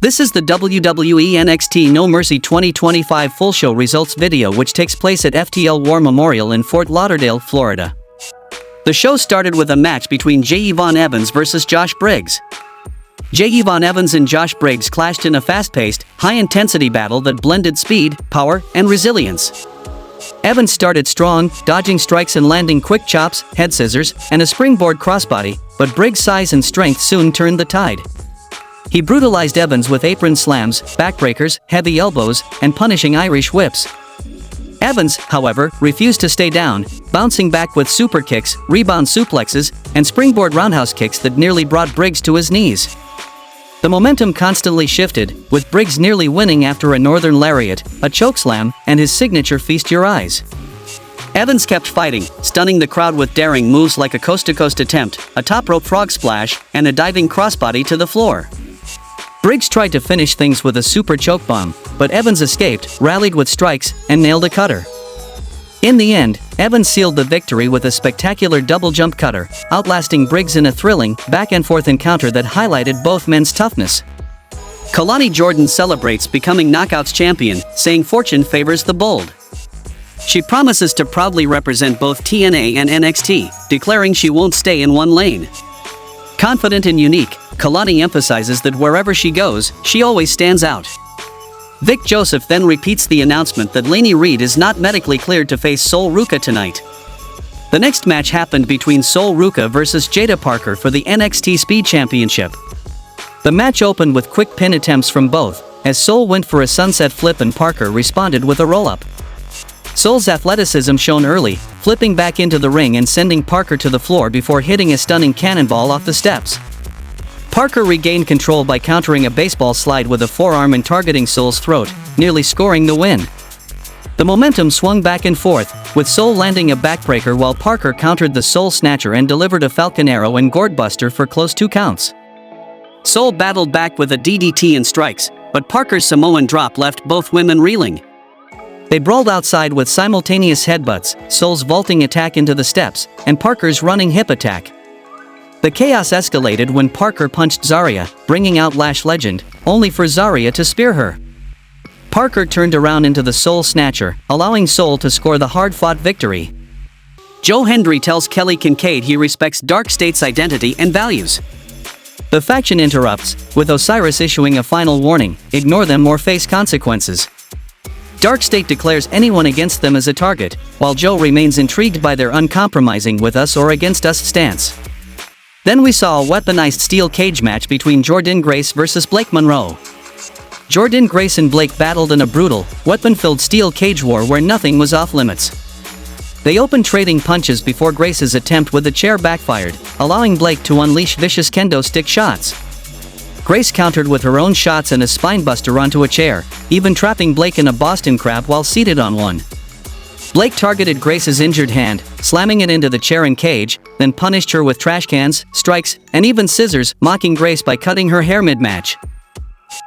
This is the WWE NXT No Mercy 2025 full show results video, which takes place at FTL War Memorial in Fort Lauderdale, Florida. The show started with a match between Jvon versus Josh Briggs. Jvon and Josh Briggs clashed in a fast-paced, high-intensity battle that blended speed, power, and resilience. Evans started strong, dodging strikes and landing quick chops, head scissors, and a springboard crossbody, but Briggs' size and strength soon turned the tide. He brutalized Evans with apron slams, backbreakers, heavy elbows, and punishing Irish whips. Evans, however, refused to stay down, bouncing back with super kicks, rebound suplexes, and springboard roundhouse kicks that nearly brought Briggs to his knees. The momentum constantly shifted, with Briggs nearly winning after a northern lariat, a chokeslam, and his signature Feast Your Eyes. Evans kept fighting, stunning the crowd with daring moves like a coast-to-coast attempt, a top-rope frog splash, and a diving crossbody to the floor. Briggs tried to finish things with a super choke bomb, but Evans escaped, rallied with strikes, and nailed a cutter. In the end, Evans sealed the victory with a spectacular double jump cutter, outlasting Briggs in a thrilling, back-and-forth encounter that highlighted both men's toughness. Jordynne celebrates becoming Knockouts champion, saying fortune favors the bold. She promises to proudly represent both TNA and NXT, declaring she won't stay in one lane. Confident and unique, Kalani emphasizes that wherever she goes, she always stands out. Vic Joseph then repeats the announcement that Lainey Reed is not medically cleared to face Sol Ruca tonight. The next match happened between Sol Ruca versus Jaida Parker for the NXT Speed Championship. The match opened with quick pin attempts from both, as Sol went for a sunset flip and Parker responded with a roll-up. Sol's athleticism shone early, flipping back into the ring and sending Parker to the floor before hitting a stunning cannonball off the steps. Parker regained control by countering a baseball slide with a forearm and targeting Sol's throat, nearly scoring the win. The momentum swung back and forth, with Sol landing a backbreaker while Parker countered the Sol Snatcher and delivered a Falcon Arrow and Gourdbuster for close 2 counts. Sol battled back with a DDT and strikes, but Parker's Samoan drop left both women reeling. They brawled outside with simultaneous headbutts, Sol's vaulting attack into the steps, and Parker's running hip attack. The chaos escalated when Parker punched Zarya, bringing out Lash Legend, only for Zarya to spear her. Parker turned around into the Sol Snatcher, allowing Sol to score the hard-fought victory. Joe Hendry tells Kelly Kincaid he respects Dark State's identity and values. The faction interrupts, with Osiris issuing a final warning: ignore them or face consequences. Dark State declares anyone against them as a target, while Joe remains intrigued by their uncompromising with us or against us stance. Then we saw a weaponized steel cage match between Jordynne Grace versus Blake Monroe. Jordynne Grace and Blake battled in a brutal, weapon-filled steel cage war where nothing was off-limits. They opened trading punches before Grace's attempt with the chair backfired, allowing Blake to unleash vicious kendo stick shots. Grace countered with her own shots and a spinebuster onto a chair, even trapping Blake in a Boston Crab while seated on one. Blake targeted Grace's injured hand, slamming it into the chair and cage, then punished her with trash cans, strikes, and even scissors, mocking Grace by cutting her hair mid-match.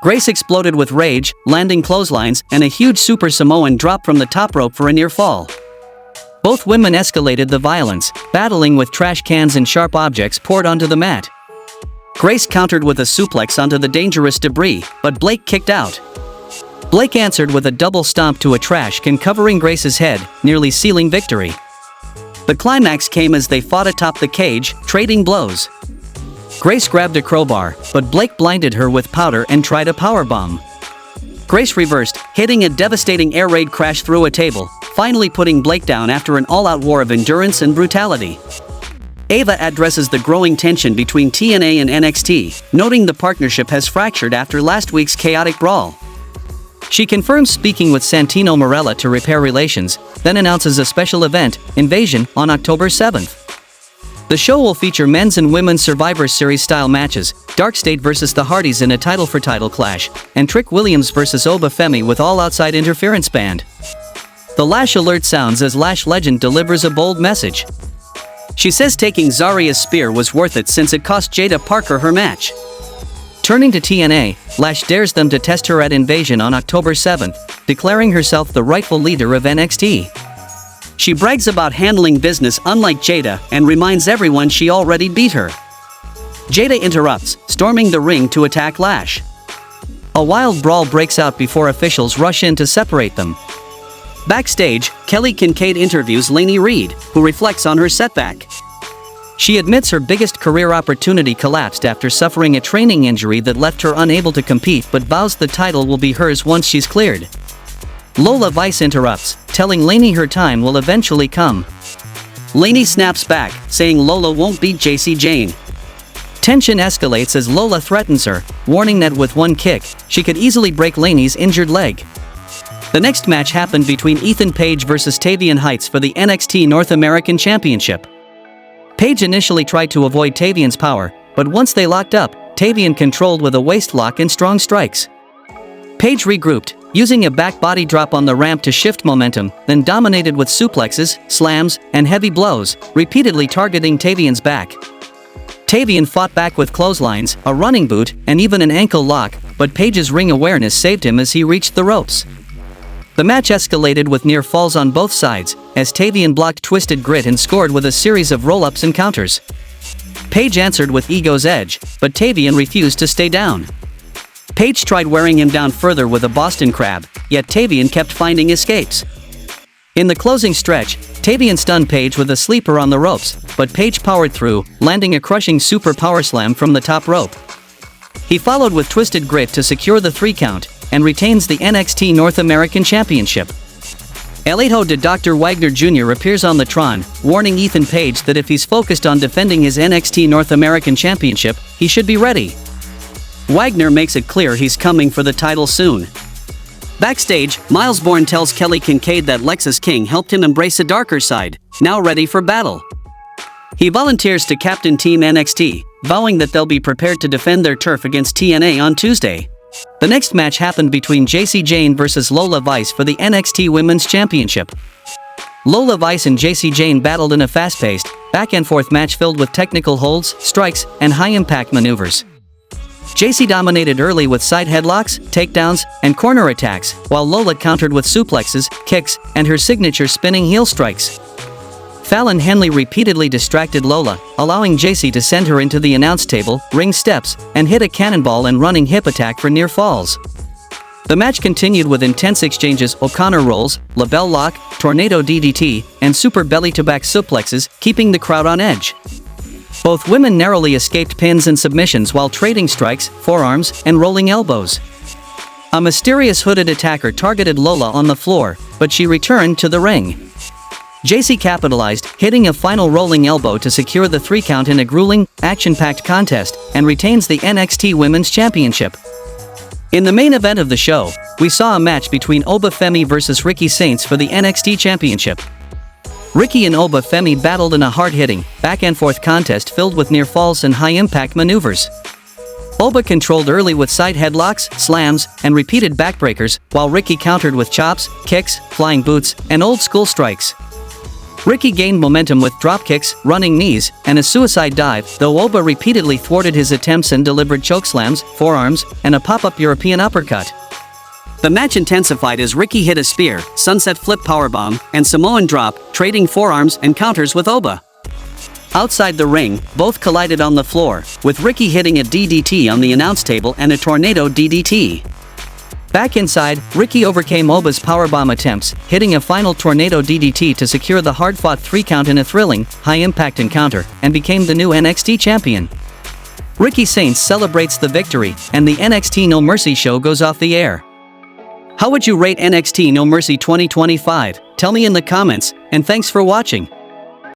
Grace exploded with rage, landing clotheslines, and a huge Super Samoan drop from the top rope for a near fall. Both women escalated the violence, battling with trash cans and sharp objects poured onto the mat. Grace countered with a suplex onto the dangerous debris, but Blake kicked out. Blake answered with a double stomp to a trash can covering Grace's head, nearly sealing victory. The climax came as they fought atop the cage, trading blows. Grace grabbed a crowbar, but Blake blinded her with powder and tried a powerbomb. Grace reversed, hitting a devastating air raid crash through a table, finally putting Blake down after an all-out war of endurance and brutality. Ava addresses the growing tension between TNA and NXT, noting the partnership has fractured after last week's chaotic brawl. She confirms speaking with Santino Marella to repair relations, then announces a special event, Invasion, on October 7th. The show will feature men's and women's Survivor Series-style matches, Dark State versus the Hardys in a title-for-title clash, and Trick Williams versus Oba Femi with all-outside interference band. The Lash alert sounds as Lash Legend delivers a bold message. She says taking Zarya's spear was worth it since it cost Jaida Parker her match. Turning to TNA, Lash dares them to test her at Invasion on October 7th, declaring herself the rightful leader of NXT. She brags about handling business unlike Jaida and reminds everyone she already beat her. Jaida interrupts, storming the ring to attack Lash. A wild brawl breaks out before officials rush in to separate them. Backstage, Kelly Kincaid interviews Lainey Reed, who reflects on her setback. She admits her biggest career opportunity collapsed after suffering a training injury that left her unable to compete, but vows the title will be hers once she's cleared. Lola Vice interrupts, telling Lainey her time will eventually come. Lainey snaps back, saying Lola won't beat Jacy Jayne. Tension escalates as Lola threatens her, warning that with one kick, she could easily break Lainey's injured leg. The next match happened between Ethan Page vs Tavion Heights for the NXT North American Championship. Page initially tried to avoid Tavion's power, but once they locked up, Tavion controlled with a waist lock and strong strikes. Page regrouped, using a back body drop on the ramp to shift momentum, then dominated with suplexes, slams, and heavy blows, repeatedly targeting Tavion's back. Tavion fought back with clotheslines, a running boot, and even an ankle lock, but Page's ring awareness saved him as he reached the ropes. The match escalated with near falls on both sides, as Tavion blocked Twisted Grit and scored with a series of roll-ups and counters. Page answered with Ego's Edge, but Tavion refused to stay down. Page tried wearing him down further with a Boston Crab, yet Tavion kept finding escapes. In the closing stretch, Tavion stunned Page with a sleeper on the ropes, but Page powered through, landing a crushing super power slam from the top rope. He followed with Twisted Grit to secure the 3 count, and retains the NXT North American Championship. El Hijo de Dr. Wagner Jr. appears on the Tron, warning Ethan Page that if he's focused on defending his NXT North American Championship, he should be ready. Wagner makes it clear he's coming for the title soon. Backstage, Miles Bourne tells Kelly Kincaid that Lexus King helped him embrace a darker side, now ready for battle. He volunteers to captain Team NXT, vowing that they'll be prepared to defend their turf against TNA on Tuesday. The next match happened between Jacy Jayne vs Lola Vice for the NXT Women's Championship. Lola Vice and Jacy Jayne battled in a fast-paced, back-and-forth match filled with technical holds, strikes, and high-impact maneuvers. Jacy dominated early with side headlocks, takedowns, and corner attacks, while Lola countered with suplexes, kicks, and her signature spinning heel strikes. Fallon Henley repeatedly distracted Lola, allowing Jacy to send her into the announce table, ring steps, and hit a cannonball and running hip attack for near falls. The match continued with intense exchanges, O'Connor rolls, label lock, tornado DDT, and super belly-to-back suplexes, keeping the crowd on edge. Both women narrowly escaped pins and submissions while trading strikes, forearms, and rolling elbows. A mysterious hooded attacker targeted Lola on the floor, but she returned to the ring. Jacy capitalized, hitting a final rolling elbow to secure the 3 count in a grueling, action-packed contest, and retains the NXT Women's Championship. In the main event of the show, we saw a match between Oba Femi vs Ricky Saints for the NXT Championship. Ricky and Oba Femi battled in a hard-hitting, back-and-forth contest filled with near falls and high-impact maneuvers. Oba controlled early with side headlocks, slams, and repeated backbreakers, while Ricky countered with chops, kicks, flying boots, and old-school strikes. Ricky gained momentum with dropkicks, running knees, and a suicide dive, though Oba repeatedly thwarted his attempts and delivered chokeslams, forearms, and a pop-up European uppercut. The match intensified as Ricky hit a spear, sunset flip powerbomb, and Samoan drop, trading forearms and counters with Oba. Outside the ring, both collided on the floor, with Ricky hitting a DDT on the announce table and a tornado DDT. Back inside, Ricky overcame Oba's powerbomb attempts, hitting a final tornado DDT to secure the hard-fought 3 count in a thrilling, high-impact encounter, and became the new NXT champion. Ricky Saints celebrates the victory, and the NXT No Mercy show goes off the air. How would you rate NXT No Mercy 2025? Tell me in the comments, and thanks for watching.